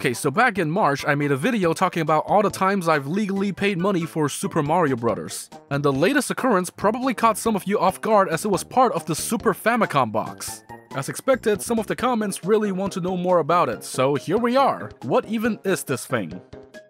Okay, so back in March, I made a video talking about all the times I've legally paid money for Super Mario Bros. And the latest occurrence probably caught some of you off guard as it was part of the Super Famicom Box. As expected, some of the comments really want to know more about it, so here we are. What even is this thing?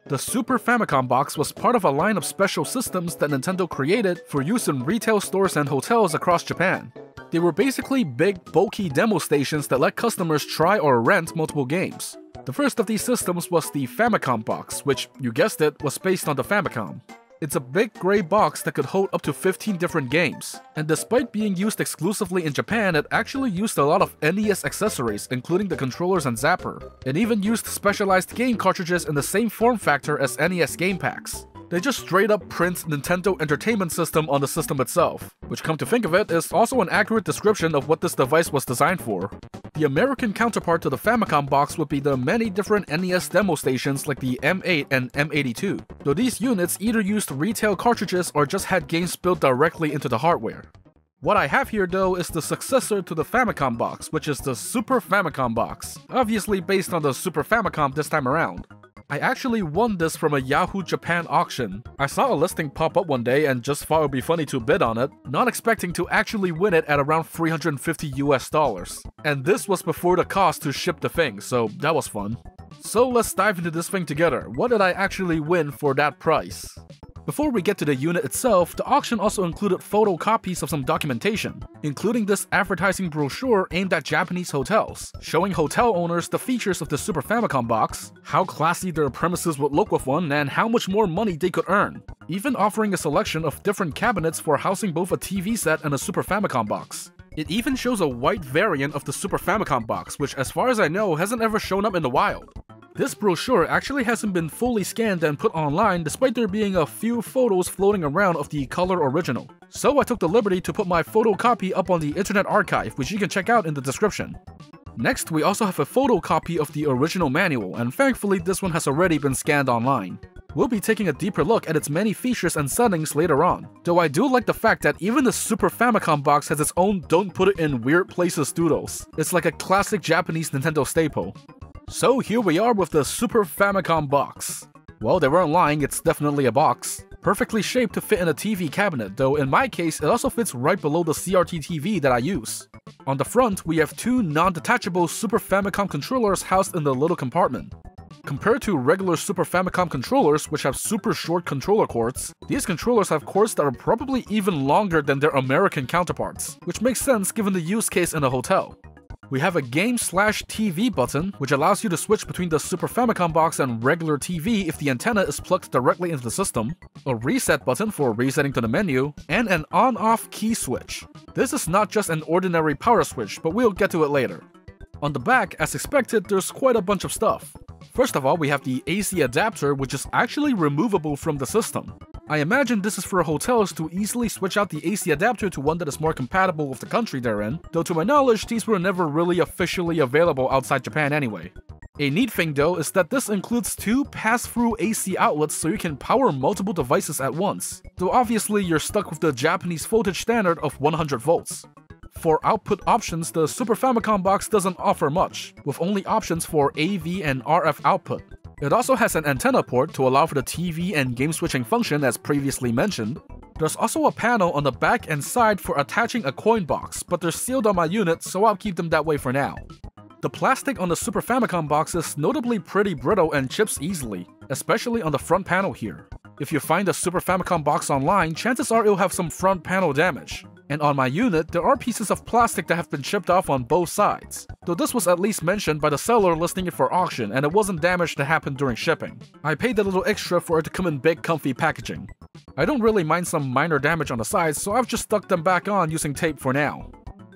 The Super Famicom Box was part of a line of special systems that Nintendo created for use in retail stores and hotels across Japan. They were basically big, bulky demo stations that let customers try or rent multiple games. The first of these systems was the Famicom Box, which, you guessed it, was based on the Famicom. It's a big gray box that could hold up to 15 different games, and despite being used exclusively in Japan, it actually used a lot of NES accessories, including the controllers and zapper. It even used specialized game cartridges in the same form factor as NES game packs. They just straight up print Nintendo Entertainment System on the system itself, which, come to think of it, is also an accurate description of what this device was designed for. The American counterpart to the Famicom Box would be the many different NES demo stations like the M8 and M82, though these units either used retail cartridges or just had games built directly into the hardware. What I have here though is the successor to the Famicom Box, which is the Super Famicom Box, obviously based on the Super Famicom this time around. I actually won this from a Yahoo Japan auction. I saw a listing pop up one day and just thought it would be funny to bid on it, not expecting to actually win it at around $350 US. And this was before the cost to ship the thing, so that was fun. So let's dive into this thing together. What did I actually win for that price? Before we get to the unit itself, the auction also included photocopies of some documentation, including this advertising brochure aimed at Japanese hotels, showing hotel owners the features of the Super Famicom Box, how classy their premises would look with one, and how much more money they could earn, even offering a selection of different cabinets for housing both a TV set and a Super Famicom Box. It even shows a white variant of the Super Famicom Box, which as far as I know hasn't ever shown up in the wild. This brochure actually hasn't been fully scanned and put online despite there being a few photos floating around of the color original. So I took the liberty to put my photocopy up on the Internet Archive, which you can check out in the description. Next, we also have a photocopy of the original manual, and thankfully this one has already been scanned online. We'll be taking a deeper look at its many features and settings later on, though I do like the fact that even the Super Famicom Box has its own don't put it in weird places doodles. It's like a classic Japanese Nintendo staple. So here we are with the Super Famicom Box. Well, they weren't lying, it's definitely a box. Perfectly shaped to fit in a TV cabinet, though in my case it also fits right below the CRT TV that I use. On the front, we have two non-detachable Super Famicom controllers housed in the little compartment. Compared to regular Super Famicom controllers, which have super short controller cords, these controllers have cords that are probably even longer than their American counterparts, which makes sense given the use case in a hotel. We have a Game/TV button, which allows you to switch between the Super Famicom Box and regular TV if the antenna is plugged directly into the system, a reset button for resetting to the menu, and an on-off key switch. This is not just an ordinary power switch, but we'll get to it later. On the back, as expected, there's quite a bunch of stuff. First of all, we have the AC adapter, which is actually removable from the system. I imagine this is for hotels to easily switch out the AC adapter to one that is more compatible with the country they're in, though to my knowledge these were never really officially available outside Japan anyway. A neat thing though is that this includes two pass-through AC outlets so you can power multiple devices at once, though obviously you're stuck with the Japanese voltage standard of 100 volts. For output options, the Super Famicom Box doesn't offer much, with only options for AV and RF output. It also has an antenna port to allow for the TV and game switching function as previously mentioned. There's also a panel on the back and side for attaching a coin box, but they're sealed on my unit, so I'll keep them that way for now. The plastic on the Super Famicom Box is notably pretty brittle and chips easily, especially on the front panel here. If you find a Super Famicom Box online, chances are it'll have some front panel damage. And on my unit, there are pieces of plastic that have been chipped off on both sides, though this was at least mentioned by the seller listing it for auction and it wasn't damage that happened during shipping. I paid a little extra for it to come in big comfy packaging. I don't really mind some minor damage on the sides, so I've just stuck them back on using tape for now.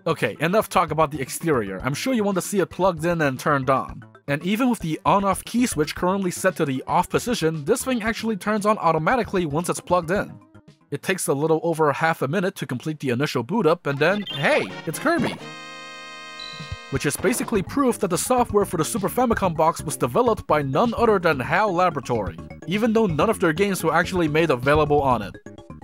Okay, enough talk about the exterior. I'm sure you want to see it plugged in and turned on. And even with the on-off key switch currently set to the off position, this thing actually turns on automatically once it's plugged in. It takes a little over half a minute to complete the initial boot up, and then, hey, it's Kirby! Which is basically proof that the software for the Super Famicom Box was developed by none other than HAL Laboratory, even though none of their games were actually made available on it.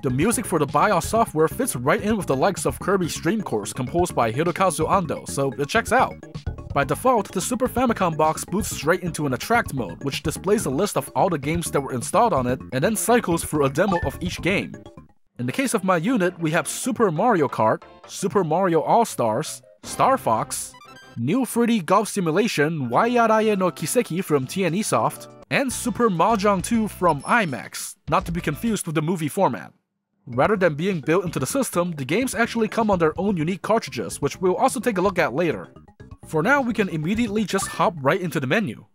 The music for the BIOS software fits right in with the likes of Kirby's Dream Course composed by Hirokazu Ando, so it checks out. By default, the Super Famicom Box boots straight into an attract mode, which displays a list of all the games that were installed on it and then cycles through a demo of each game. In the case of my unit, we have Super Mario Kart, Super Mario All-Stars, Star Fox, New 3D Golf Simulation Waiyarae no Kiseki from TNE Soft, and Super Mahjong 2 from IMAX, not to be confused with the movie format. Rather than being built into the system, the games actually come on their own unique cartridges, which we'll also take a look at later. For now, we can immediately just hop right into the menu.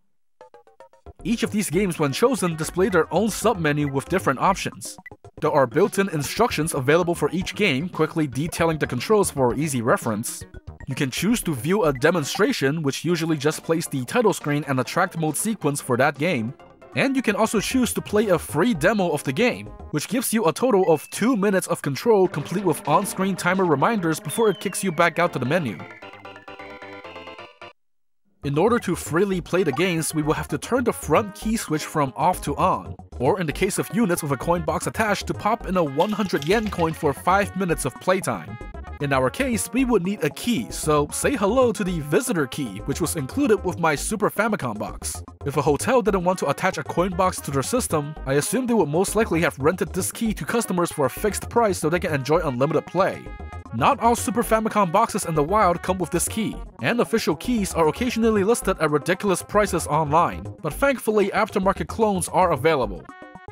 Each of these games, when chosen, display their own sub-menu with different options. There are built-in instructions available for each game, quickly detailing the controls for easy reference. You can choose to view a demonstration, which usually just plays the title screen and attract mode sequence for that game. And you can also choose to play a free demo of the game, which gives you a total of 2 minutes of control complete with on-screen timer reminders before it kicks you back out to the menu. In order to freely play the games, we will have to turn the front key switch from off to on, or in the case of units with a coin box attached, to pop in a 100 yen coin for 5 minutes of playtime. In our case, we would need a key, so say hello to the visitor key, which was included with my Super Famicom Box. If a hotel didn't want to attach a coin box to their system, I assume they would most likely have rented this key to customers for a fixed price so they can enjoy unlimited play. Not all Super Famicom boxes in the wild come with this key, and official keys are occasionally listed at ridiculous prices online, but thankfully aftermarket clones are available.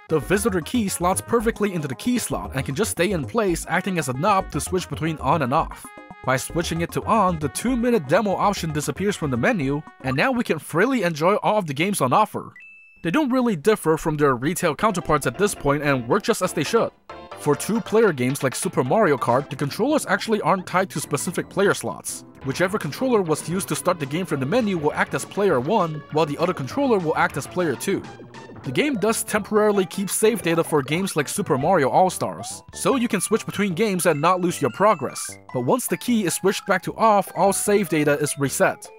The visitor key slots perfectly into the key slot and can just stay in place, acting as a knob to switch between on and off. By switching it to on, the 2-minute demo option disappears from the menu, and now we can freely enjoy all of the games on offer. They don't really differ from their retail counterparts at this point and work just as they should. For 2-player games like Super Mario Kart, the controllers actually aren't tied to specific player slots. Whichever controller was used to start the game from the menu will act as player 1, while the other controller will act as player 2. The game does temporarily keep save data for games like Super Mario All-Stars, so you can switch between games and not lose your progress. But once the key is switched back to off, all save data is reset.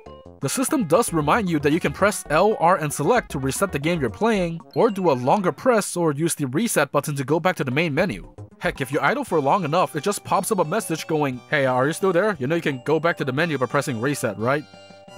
The system does remind you that you can press L, R, and select to reset the game you're playing, or do a longer press or use the reset button to go back to the main menu. Heck, if you idle for long enough, it just pops up a message going, "Hey, are you still there? You know you can go back to the menu by pressing reset, right?"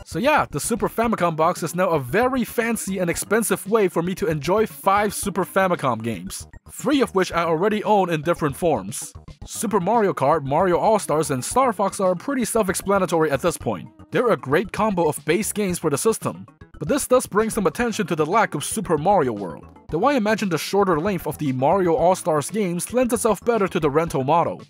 So yeah, the Super Famicom Box is now a very fancy and expensive way for me to enjoy 5 Super Famicom games, 3 of which I already own in different forms. Super Mario Kart, Mario All-Stars, and Star Fox are pretty self-explanatory at this point. They're a great combo of base games for the system, but this does bring some attention to the lack of Super Mario World. Though I imagine the shorter length of the Mario All-Stars games lends itself better to the rental model.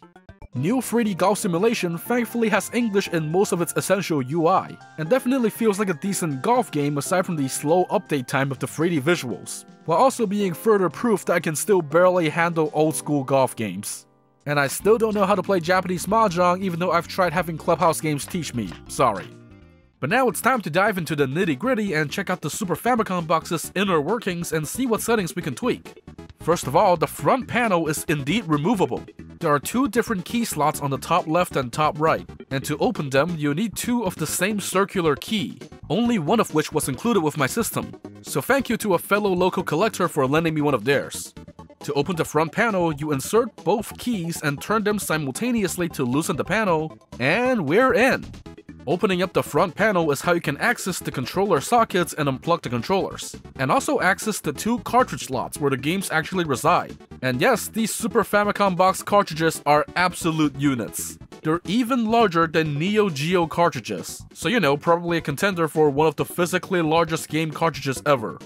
New 3D Golf Simulation thankfully has English in most of its essential UI, and definitely feels like a decent golf game aside from the slow update time of the 3D visuals, while also being further proof that I can still barely handle old school golf games. And I still don't know how to play Japanese Mahjong even though I've tried having Clubhouse games teach me, sorry. But now it's time to dive into the nitty-gritty and check out the Super Famicom Box's inner workings and see what settings we can tweak. First of all, the front panel is indeed removable. There are 2 different key slots on the top left and top right, and to open them, you need 2 of the same circular key, only one of which was included with my system, so thank you to a fellow local collector for lending me one of theirs. To open the front panel, you insert both keys and turn them simultaneously to loosen the panel, and we're in! Opening up the front panel is how you can access the controller sockets and unplug the controllers, and also access the 2 cartridge slots where the games actually reside. And yes, these Super Famicom Box cartridges are absolute units. They're even larger than Neo Geo cartridges, so you know, probably a contender for one of the physically largest game cartridges ever.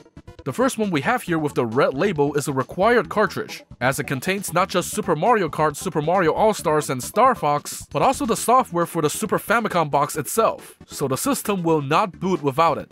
The first one we have here with the red label is a required cartridge, as it contains not just Super Mario Kart, Super Mario All-Stars, and Star Fox, but also the software for the Super Famicom Box itself, so the system will not boot without it.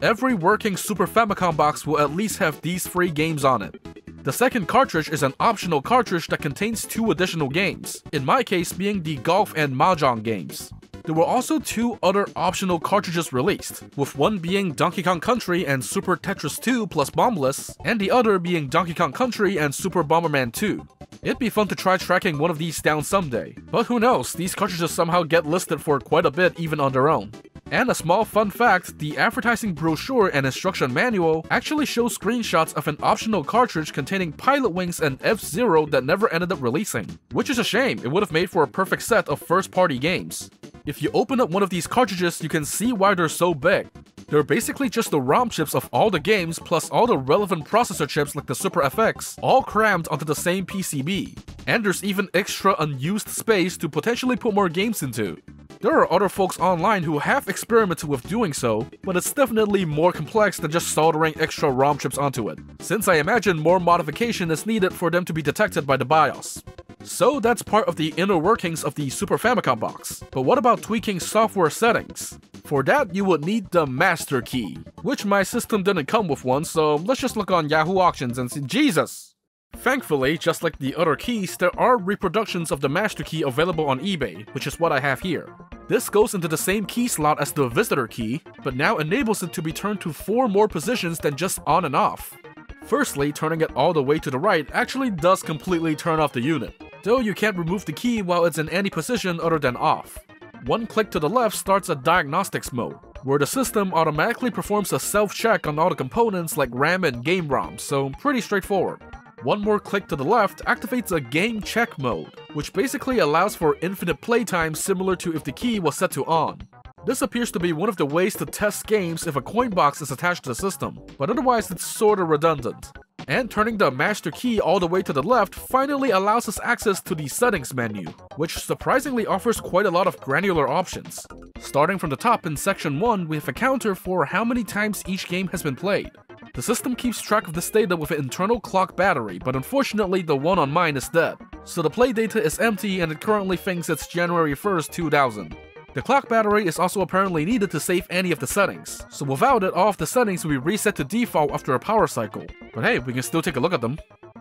Every working Super Famicom Box will at least have these 3 games on it. The second cartridge is an optional cartridge that contains 2 additional games, in my case being the Golf and Mahjong games. There were also 2 other optional cartridges released, with one being Donkey Kong Country and Super Tetris 2 plus Bombless, and the other being Donkey Kong Country and Super Bomberman 2. It'd be fun to try tracking one of these down someday, but who knows, these cartridges somehow get listed for quite a bit even on their own. And a small fun fact, the advertising brochure and instruction manual actually show screenshots of an optional cartridge containing Pilot Wings and F-Zero that never ended up releasing, which is a shame, it would have made for a perfect set of first-party games. If you open up one of these cartridges, you can see why they're so big. They're basically just the ROM chips of all the games plus all the relevant processor chips like the Super FX, all crammed onto the same PCB. And there's even extra unused space to potentially put more games into. There are other folks online who have experimented with doing so, but it's definitely more complex than just soldering extra ROM chips onto it, since I imagine more modification is needed for them to be detected by the BIOS. So that's part of the inner workings of the Super Famicom box. But what about tweaking software settings? For that, you would need the master key, which my system didn't come with one, so let's just look on Yahoo Auctions and see. Jesus! Thankfully, just like the other keys, there are reproductions of the master key available on eBay, which is what I have here. This goes into the same key slot as the visitor key, but now enables it to be turned to 4 more positions than just on and off. Firstly, turning it all the way to the right actually does completely turn off the unit, though you can't remove the key while it's in any position other than off. One click to the left starts a diagnostics mode, where the system automatically performs a self-check on all the components like RAM and game ROM, so pretty straightforward. One more click to the left activates a game check mode, which basically allows for infinite playtime similar to if the key was set to on. This appears to be one of the ways to test games if a coin box is attached to the system, but otherwise it's sorta redundant. And turning the master key all the way to the left finally allows us access to the settings menu, which surprisingly offers quite a lot of granular options. Starting from the top in section 1, we have a counter for how many times each game has been played. The system keeps track of this data with an internal clock battery, but unfortunately the one on mine is dead, so the play data is empty and it currently thinks it's January 1st, 2000. The clock battery is also apparently needed to save any of the settings, so without it, all of the settings will be reset to default after a power cycle. But hey, we can still take a look at them.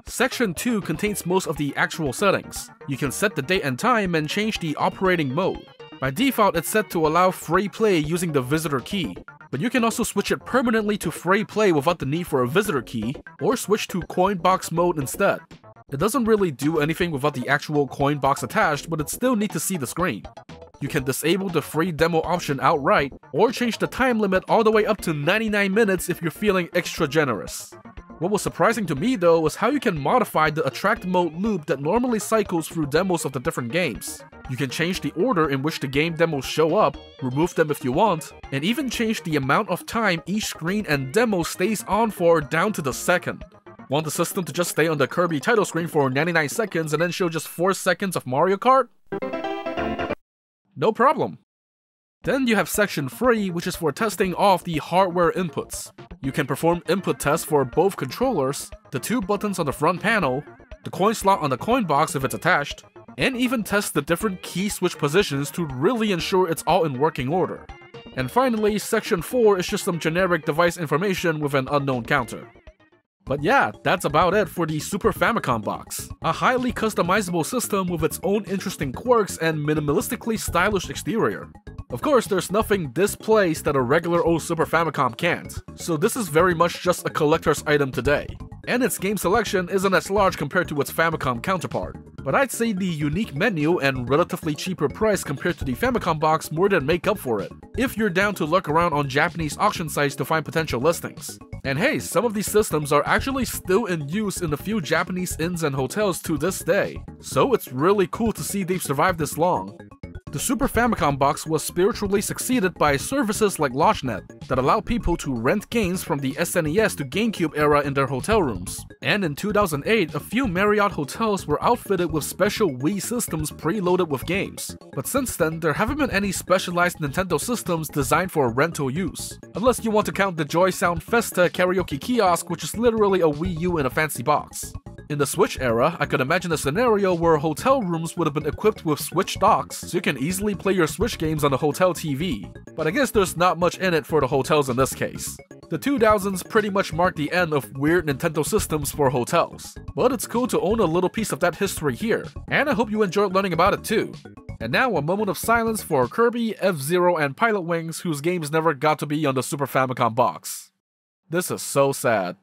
Section 2 contains most of the actual settings. You can set the date and time and change the operating mode. By default, it's set to allow free play using the visitor key, but you can also switch it permanently to free play without the need for a visitor key, or switch to coin box mode instead. It doesn't really do anything without the actual coin box attached, but it's still neat to see the screen. You can disable the free demo option outright, or change the time limit all the way up to 99 minutes if you're feeling extra generous. What was surprising to me though was how you can modify the attract mode loop that normally cycles through demos of the different games. You can change the order in which the game demos show up, remove them if you want, and even change the amount of time each screen and demo stays on for down to the second. Want the system to just stay on the Kirby title screen for 99 seconds and then show just 4 seconds of Mario Kart? No problem. Then you have section 3, which is for testing off the hardware inputs. You can perform input tests for both controllers, the 2 buttons on the front panel, the coin slot on the coin box if it's attached, and even test the different key switch positions to really ensure it's all in working order. And finally, section 4 is just some generic device information with an unknown counter. But yeah, that's about it for the Super Famicom box. A highly customizable system with its own interesting quirks and minimalistically stylish exterior. Of course, there's nothing this plays that a regular old Super Famicom can't, so this is very much just a collector's item today. And its game selection isn't as large compared to its Famicom counterpart, but I'd say the unique menu and relatively cheaper price compared to the Famicom box more than make up for it, if you're down to look around on Japanese auction sites to find potential listings. And hey, some of these systems are actually still in use in a few Japanese inns and hotels to this day, so it's really cool to see they've survived this long. The Super Famicom box was spiritually succeeded by services like LodgeNet that allow people to rent games from the SNES to GameCube era in their hotel rooms. And in 2008, a few Marriott hotels were outfitted with special Wii systems preloaded with games. But since then, there haven't been any specialized Nintendo systems designed for rental use. Unless you want to count the Joy Sound Festa karaoke kiosk, which is literally a Wii U in a fancy box. In the Switch era, I could imagine a scenario where hotel rooms would have been equipped with Switch docks, so you can easily play your Switch games on a hotel TV. But I guess there's not much in it for the hotels in this case. The 2000s pretty much marked the end of weird Nintendo systems for hotels. But it's cool to own a little piece of that history here, and I hope you enjoyed learning about it too. And now a moment of silence for Kirby, F-Zero, and Pilot Wings, whose games never got to be on the Super Famicom box. This is so sad.